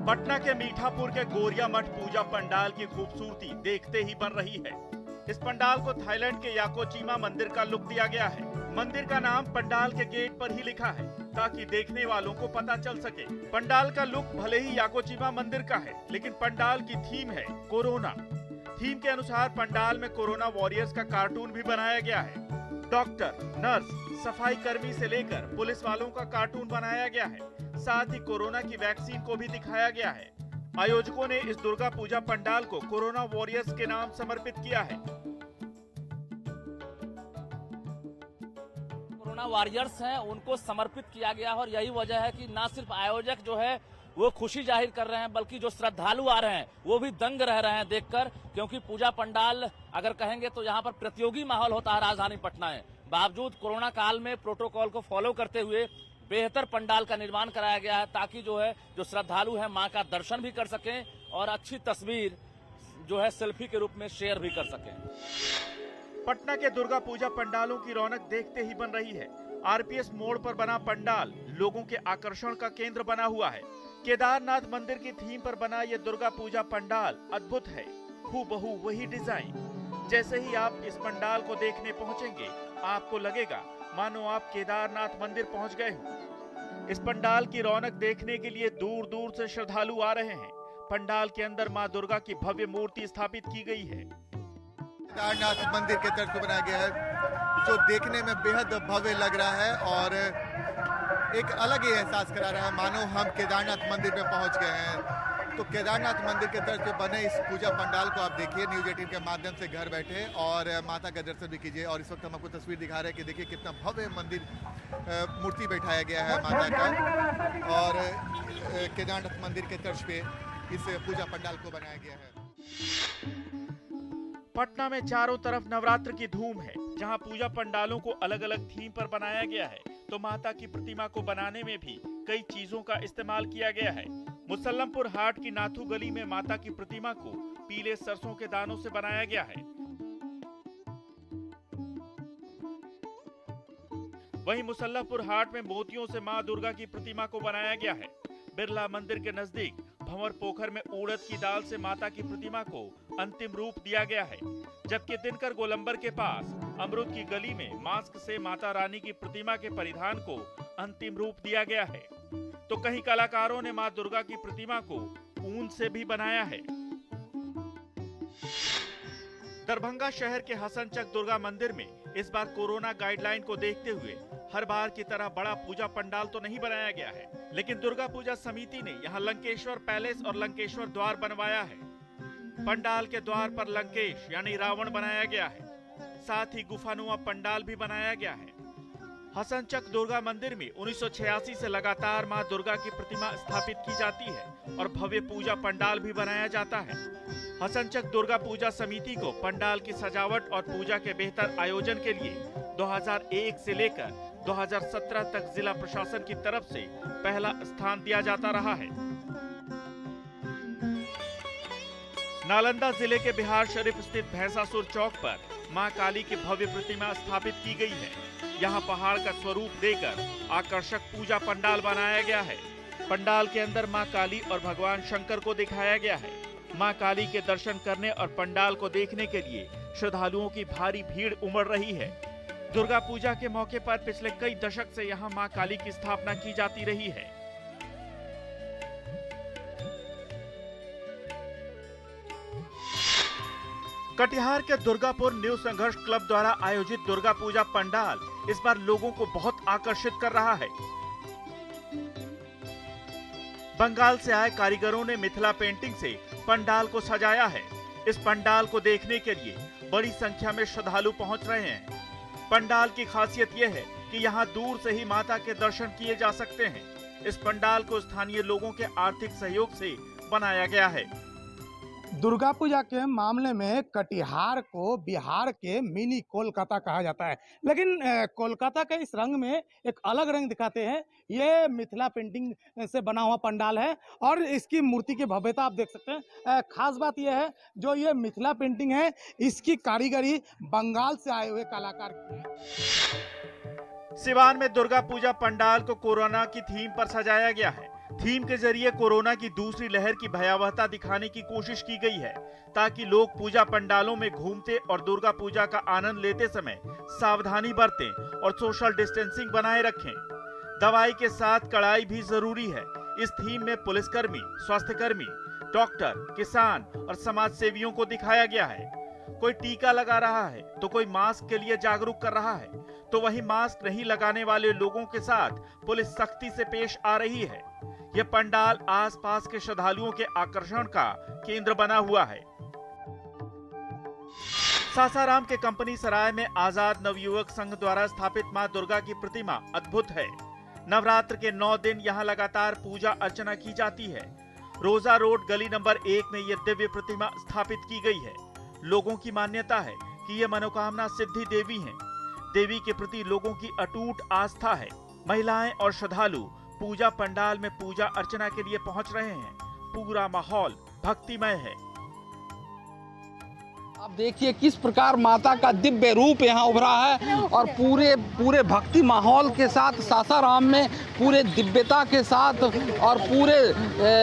पटना के मीठापुर के गोरिया मठ पूजा पंडाल की खूबसूरती देखते ही बन रही है। इस पंडाल को थाईलैंड के याकोचीमा मंदिर का लुक दिया गया है। मंदिर का नाम पंडाल के गेट पर ही लिखा है ताकि देखने वालों को पता चल सके। पंडाल का लुक भले ही याकोचीमा मंदिर का है, लेकिन पंडाल की थीम है कोरोना। थीम के अनुसार पंडाल में कोरोना वॉरियर्स का कार्टून भी बनाया गया है। डॉक्टर, नर्स, सफाई कर्मी से लेकर पुलिस वालों का कार्टून बनाया गया है। साथ ही कोरोना की वैक्सीन को भी दिखाया गया है। आयोजकों ने इस दुर्गा पूजा पंडाल को कोरोना वॉरियर्स के नाम समर्पित किया है। कोरोना वॉरियर्स हैं, उनको समर्पित किया गया और यही वजह है कि न सिर्फ आयोजक जो है वो खुशी जाहिर कर रहे हैं, बल्कि जो श्रद्धालु आ रहे हैं वो भी दंग रह रहे हैं देखकर, क्योंकि पूजा पंडाल अगर कहेंगे तो यहाँ पर प्रतियोगी माहौल होता है राजधानी पटना में। बावजूद कोरोना काल में प्रोटोकॉल को फॉलो करते हुए बेहतर पंडाल का निर्माण कराया गया है, ताकि जो श्रद्धालु है मां का दर्शन भी कर सकें और अच्छी तस्वीर जो है सेल्फी के रूप में शेयर भी कर सकें। पटना के दुर्गा पूजा पंडालों की रौनक देखते ही बन रही है। आरपीएस मोड़ पर बना पंडाल लोगों के आकर्षण का केंद्र बना हुआ है। केदारनाथ मंदिर की थीम पर बना ये दुर्गा पूजा पंडाल अद्भुत है। हूबहू वही डिजाइन। जैसे ही आप इस पंडाल को देखने पहुंचेंगे, आपको लगेगा मानो आप केदारनाथ मंदिर पहुंच गए हो। इस पंडाल की रौनक देखने के लिए दूर दूर से श्रद्धालु आ रहे हैं। पंडाल के अंदर मां दुर्गा की भव्य मूर्ति स्थापित की गई है। केदारनाथ मंदिर के तर्ज पर बनाया गया है, जो देखने में बेहद भव्य लग रहा है और एक अलग ही एहसास करा रहा है, मानो हम केदारनाथ मंदिर में पहुंच गए हैं। तो केदारनाथ मंदिर के तर्ज पे बने इस पूजा पंडाल को आप देखिए न्यूज 18 के माध्यम से घर बैठे और माता का दर्शन भी कीजिए। और इस वक्त हम आपको तस्वीर दिखा रहे हैं कि देखिए कितना भव्य मंदिर मूर्ति बैठाया गया है माता का, और केदारनाथ मंदिर के तर्ज पे इस पूजा पंडाल को बनाया गया है। पटना में चारों तरफ नवरात्र की धूम है। जहां पूजा पंडालों को अलग अलग थीम पर बनाया गया है, तो माता की प्रतिमा को बनाने में भी कई चीजों का इस्तेमाल किया गया है। मुसल्लमपुर हाट की नाथू गली में माता की प्रतिमा को पीले सरसों के दानों से बनाया गया है। वहीं मुसल्लमपुर हाट में मोतियों से मां दुर्गा की प्रतिमा को बनाया गया है। बिरला मंदिर के नजदीक भंवर पोखर में उड़द की दाल से माता की प्रतिमा को अंतिम रूप दिया गया है। जबकि दिनकर गोलंबर के पास अमरुद की गली में मास्क से माता रानी की प्रतिमा के परिधान को अंतिम रूप दिया गया है। तो कई कलाकारों ने मां दुर्गा की प्रतिमा को ऊन से भी बनाया है। दरभंगा शहर के हसनचक दुर्गा मंदिर में इस बार कोरोना गाइडलाइन को देखते हुए हर बार की तरह बड़ा पूजा पंडाल तो नहीं बनाया गया है, लेकिन दुर्गा पूजा समिति ने यहाँ लंकेश्वर पैलेस और लंकेश्वर द्वार बनवाया है। पंडाल के द्वार पर लंकेश यानी रावण बनाया गया है। साथ ही गुफानुमा पंडाल भी बनाया गया है। हसनचक दुर्गा मंदिर में 1986 से लगातार मां दुर्गा की प्रतिमा स्थापित की जाती है और भव्य पूजा पंडाल भी बनाया जाता है। हसनचक दुर्गा पूजा समिति को पंडाल की सजावट और पूजा के बेहतर आयोजन के लिए 2001 से लेकर 2017 तक जिला प्रशासन की तरफ से पहला स्थान दिया जाता रहा है। नालंदा जिले के बिहार शरीफ स्थित भैंसासुर चौक पर मां काली की भव्य प्रतिमा स्थापित की गई है। यहाँ पहाड़ का स्वरूप देकर आकर्षक पूजा पंडाल बनाया गया है। पंडाल के अंदर मां काली और भगवान शंकर को दिखाया गया है। मां काली के दर्शन करने और पंडाल को देखने के लिए श्रद्धालुओं की भारी भीड़ उमड़ रही है। दुर्गा पूजा के मौके पर पिछले कई दशक से यहाँ मां काली की स्थापना की जाती रही है। कटिहार के दुर्गापुर न्यू संघर्ष क्लब द्वारा आयोजित दुर्गा पूजा पंडाल इस बार लोगों को बहुत आकर्षित कर रहा है। बंगाल से आए कारीगरों ने मिथिला पेंटिंग से पंडाल को सजाया है। इस पंडाल को देखने के लिए बड़ी संख्या में श्रद्धालु पहुंच रहे हैं। पंडाल की खासियत यह है कि यहाँ दूर से ही माता के दर्शन किए जा सकते हैं। इस पंडाल को स्थानीय लोगों के आर्थिक सहयोग से बनाया गया है। दुर्गा पूजा के मामले में कटिहार को बिहार के मिनी कोलकाता कहा जाता है, लेकिन कोलकाता के इस रंग में एक अलग रंग दिखाते हैं। ये मिथिला पेंटिंग से बना हुआ पंडाल है और इसकी मूर्ति की भव्यता आप देख सकते हैं। खास बात यह है, जो ये मिथिला पेंटिंग है इसकी कारीगरी बंगाल से आए हुए कलाकार की है। सिवान में दुर्गा पूजा पंडाल को कोरोना की थीम पर सजाया गया है। थीम के जरिए कोरोना की दूसरी लहर की भयावहता दिखाने की कोशिश की गई है, ताकि लोग पूजा पंडालों में घूमते और दुर्गा पूजा का आनंद लेते समय सावधानी बरतें और सोशल डिस्टेंसिंग बनाए रखें। दवाई के साथ कड़ाई भी जरूरी है। इस थीम में पुलिसकर्मी, स्वास्थ्यकर्मी, डॉक्टर, किसान और समाज सेवियों को दिखाया गया है। कोई टीका लगा रहा है तो कोई मास्क के लिए जागरूक कर रहा है, तो वहीं मास्क नहीं लगाने वाले लोगों के साथ पुलिस सख्ती से पेश आ रही है। यह पंडाल आसपास के श्रद्धालुओं के आकर्षण का केंद्र बना हुआ है। सासाराम के कंपनी सराय में आजाद नवयुवक संघ द्वारा स्थापित मां दुर्गा की प्रतिमा अद्भुत है। नवरात्र के 9 दिन यहां लगातार पूजा अर्चना की जाती है। रोजा रोड गली नंबर 1 में यह दिव्य प्रतिमा स्थापित की गई है। लोगों की मान्यता है कि ये मनोकामना सिद्धि देवी हैं। देवी के प्रति लोगों की अटूट आस्था है। महिलाएं और श्रद्धालु पूजा पंडाल में पूजा अर्चना के लिए पहुंच रहे हैं। पूरा माहौल भक्तिमय है। आप देखिए किस प्रकार माता का दिव्य रूप यहाँ उभरा है और पूरे भक्ति माहौल के साथ सासाराम में पूरे दिव्यता के साथ और पूरे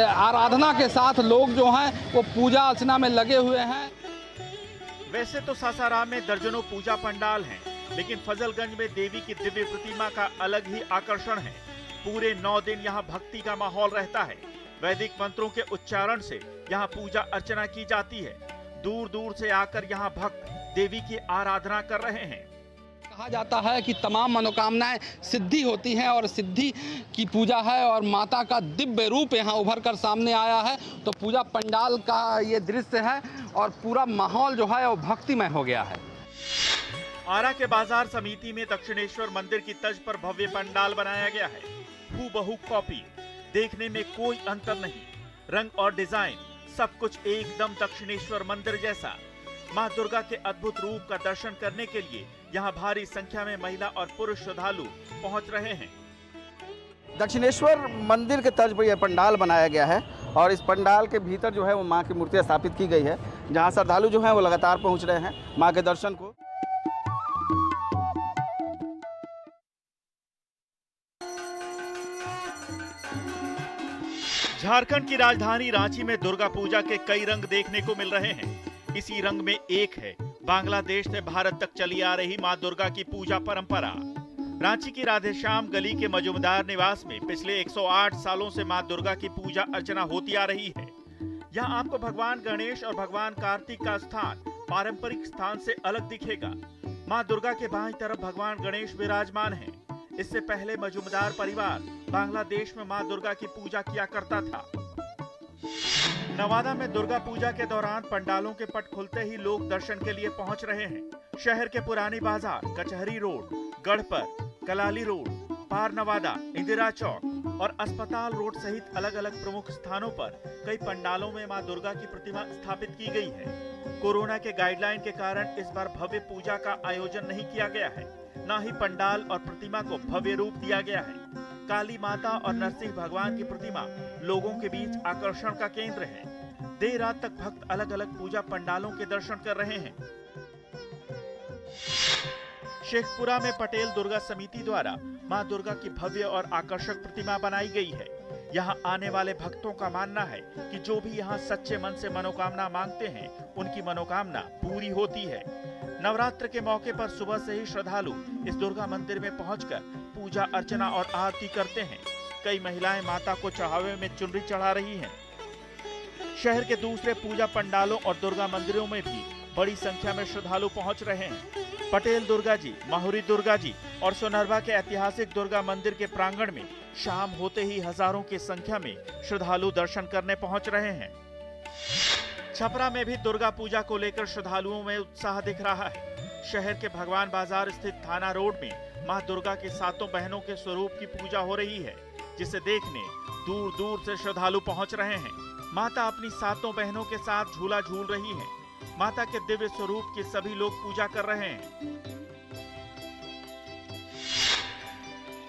आराधना के साथ लोग जो हैं वो पूजा अर्चना में लगे हुए हैं। वैसे तो सासाराम में दर्जनों पूजा पंडाल हैं, लेकिन फजलगंज में देवी की दिव्य प्रतिमा का अलग ही आकर्षण है। पूरे 9 दिन यहाँ भक्ति का माहौल रहता है। वैदिक मंत्रों के उच्चारण से यहाँ पूजा अर्चना की जाती है। दूर दूर से आकर यहाँ भक्त देवी की आराधना कर रहे हैं। कहा जाता है कि तमाम मनोकामनाएं सिद्धि होती हैं और सिद्धि की पूजा है और माता का दिव्य रूप यहाँ उभर कर सामने आया है। तो पूजा पंडाल का ये दृश्य है और पूरा माहौल जो है वो भक्तिमय हो गया है। आरा के बाजार समिति में दक्षिणेश्वर मंदिर की तर्ज पर भव्य पंडाल बनाया गया है। हूबहू कॉपी, देखने में कोई अंतर नहीं। रंग और डिजाइन सब कुछ एकदम दक्षिणेश्वर मंदिर जैसा। मां दुर्गा के अद्भुत रूप का दर्शन करने के लिए यहाँ भारी संख्या में महिला और पुरुष श्रद्धालु पहुँच रहे हैं। दक्षिणेश्वर मंदिर के तर्ज पर यह पंडाल बनाया गया है और इस पंडाल के भीतर जो है वो मां की मूर्तियां स्थापित की गई है, जहां श्रद्धालु जो हैं वो लगातार पहुंच रहे हैं मां के दर्शन को। झारखंड की राजधानी रांची में दुर्गा पूजा के कई रंग देखने को मिल रहे हैं। इसी रंग में एक है बांग्लादेश से भारत तक चली आ रही मां दुर्गा की पूजा परंपरा। रांची की राधेश्याम गली के मजूमदार निवास में पिछले 108 सालों से मां दुर्गा की पूजा अर्चना होती आ रही है। यहाँ आपको भगवान गणेश और भगवान कार्तिक का स्थान पारंपरिक स्थान से अलग दिखेगा। मां दुर्गा के बाईं तरफ भगवान गणेश विराजमान हैं। इससे पहले मजूमदार परिवार बांग्लादेश में मां दुर्गा की पूजा किया करता था। नवादा में दुर्गा पूजा के दौरान पंडालों के पट खुलते ही लोग दर्शन के लिए पहुंच रहे हैं। शहर के पुरानी बाजार, कचहरी रोड, गढ़पर, कलाली रोड, पार नवादा, इंदिरा चौक और अस्पताल रोड सहित अलग अलग प्रमुख स्थानों पर कई पंडालों में मां दुर्गा की प्रतिमा स्थापित की गई है। कोरोना के गाइडलाइन के कारण इस बार भव्य पूजा का आयोजन नहीं किया गया है, न ही पंडाल और प्रतिमा को भव्य रूप दिया गया है। काली माता और नरसिंह भगवान की प्रतिमा लोगों के बीच आकर्षण का केंद्र है। देर रात तक भक्त अलग अलग पूजा पंडालों के दर्शन कर रहे हैं। शेखपुरा में पटेल दुर्गा समिति द्वारा मां दुर्गा की भव्य और आकर्षक प्रतिमा बनाई गई है। यहाँ आने वाले भक्तों का मानना है कि जो भी यहाँ सच्चे मन से मनोकामना मांगते हैं, उनकी मनोकामना पूरी होती है। नवरात्र के मौके पर सुबह से ही श्रद्धालु इस दुर्गा मंदिर में पहुंचकर पूजा अर्चना और आरती करते हैं। कई महिलाएं माता को चढ़ावे में चुनरी चढ़ा रही हैं। शहर के दूसरे पूजा पंडालों और दुर्गा मंदिरों में भी बड़ी संख्या में श्रद्धालु पहुंच रहे हैं। पटेल दुर्गा जी, माहुरी दुर्गा जी और सोनरवा के ऐतिहासिक दुर्गा मंदिर के प्रांगण में शाम होते ही हजारों की संख्या में श्रद्धालु दर्शन करने पहुंच रहे हैं। छपरा में भी दुर्गा पूजा को लेकर श्रद्धालुओं में उत्साह दिख रहा है। शहर के भगवान बाजार स्थित थाना रोड में मां दुर्गा के 7 बहनों के स्वरूप की पूजा हो रही है, जिसे देखने दूर दूर से श्रद्धालु पहुंच रहे हैं। माता अपनी 7 बहनों के साथ झूला झूल रही है। माता के दिव्य स्वरूप की सभी लोग पूजा कर रहे हैं।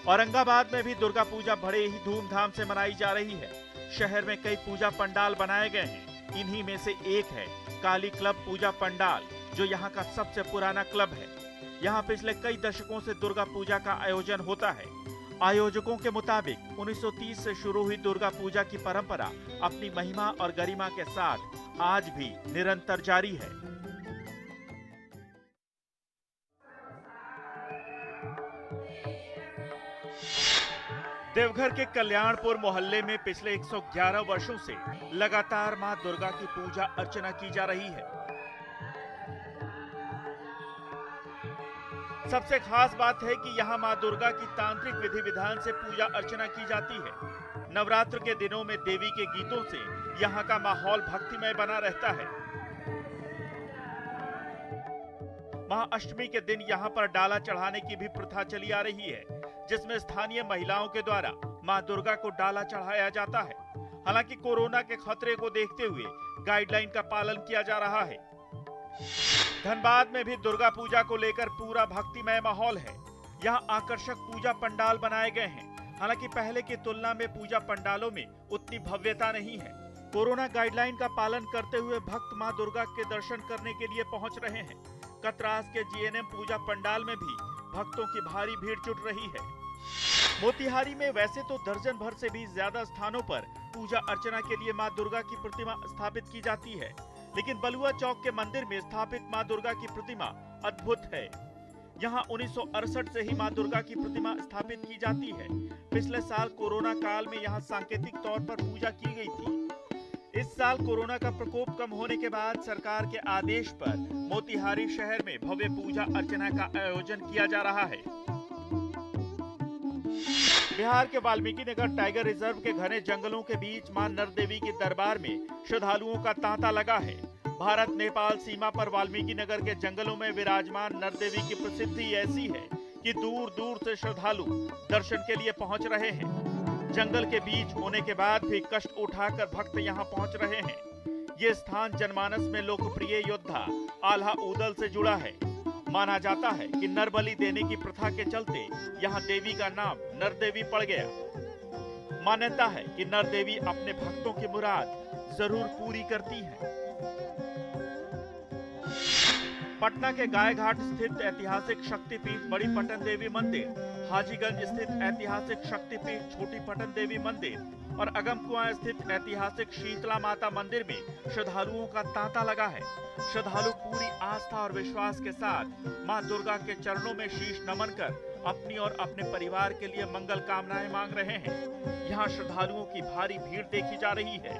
औरंगाबाद में भी दुर्गा पूजा बड़े ही धूमधाम से मनाई जा रही है। शहर में कई पूजा पंडाल बनाए गए हैं। इन्हीं में से एक है काली क्लब पूजा पंडाल, जो यहाँ का सबसे पुराना क्लब है। यहाँ पिछले कई दशकों से दुर्गा पूजा का आयोजन होता है। आयोजकों के मुताबिक 1930 से शुरू हुई दुर्गा पूजा की परंपरा अपनी महिमा और गरिमा के साथ आज भी निरंतर जारी है। देवघर के कल्याणपुर मोहल्ले में पिछले 111 वर्षों से लगातार मां दुर्गा की पूजा अर्चना की जा रही है। सबसे खास बात है कि यहाँ मां दुर्गा की तांत्रिक विधि विधान से पूजा अर्चना की जाती है। नवरात्र के दिनों में देवी के गीतों से यहाँ का माहौल भक्तिमय बना रहता है। महाअष्टमी के दिन यहाँ पर डाला चढ़ाने की भी प्रथा चली आ रही है, जिसमें स्थानीय महिलाओं के द्वारा मां दुर्गा को डाला चढ़ाया जाता है। हालांकि कोरोना के खतरे को देखते हुए गाइडलाइन का पालन किया जा रहा है। धनबाद में भी दुर्गा पूजा को लेकर पूरा भक्तिमय माहौल है। यहाँ आकर्षक पूजा पंडाल बनाए गए हैं। हालांकि पहले की तुलना में पूजा पंडालों में उतनी भव्यता नहीं है। कोरोना गाइडलाइन का पालन करते हुए भक्त मां दुर्गा के दर्शन करने के लिए पहुंच रहे हैं। कतरास के जीएनएम पूजा पंडाल में भी भक्तों की भारी भीड़ जुट रही है। मोतिहारी में वैसे तो दर्जन भर से भी ज्यादा स्थानों पर पूजा अर्चना के लिए मां दुर्गा की प्रतिमा स्थापित की जाती है, लेकिन बलुआ चौक के मंदिर में स्थापित मां दुर्गा की प्रतिमा अद्भुत है। यहाँ 1968 से ही मां दुर्गा की प्रतिमा स्थापित की जाती है। पिछले साल कोरोना काल में यहाँ सांकेतिक तौर पर पूजा की गई थी। इस साल कोरोना का प्रकोप कम होने के बाद सरकार के आदेश पर मोतिहारी शहर में भव्य पूजा अर्चना का आयोजन किया जा रहा है। बिहार के वाल्मीकि नगर टाइगर रिजर्व के घने जंगलों के बीच मां नरदेवी के दरबार में श्रद्धालुओं का तांता लगा है। भारत नेपाल सीमा पर वाल्मीकि नगर के जंगलों में विराजमान नरदेवी की प्रसिद्धि ऐसी है कि दूर दूर से श्रद्धालु दर्शन के लिए पहुंच रहे हैं। जंगल के बीच होने के बाद भी कष्ट उठाकर भक्त यहां पहुंच रहे हैं। ये स्थान जनमानस में लोकप्रिय योद्धा आल्हा ऊदल से जुड़ा है। माना जाता है कि नरबलि देने की प्रथा के चलते यहाँ देवी का नाम नरदेवी पड़ गया। मान्यता है कि नरदेवी अपने भक्तों की मुराद जरूर पूरी करती हैं। पटना के गाय घाट स्थित ऐतिहासिक शक्तिपीठ बड़ी पटन देवी मंदिर, हाजीगंज स्थित ऐतिहासिक शक्तिपीठ छोटी पटन देवी मंदिर और अगमकुआं स्थित ऐतिहासिक शीतला माता मंदिर में श्रद्धालुओं का तांता लगा है। श्रद्धालु पूरी आस्था और विश्वास के साथ मां दुर्गा के चरणों में शीश नमन कर अपनी और अपने परिवार के लिए मंगल कामनाएं मांग रहे हैं। यहाँ श्रद्धालुओं की भारी भीड़ देखी जा रही है।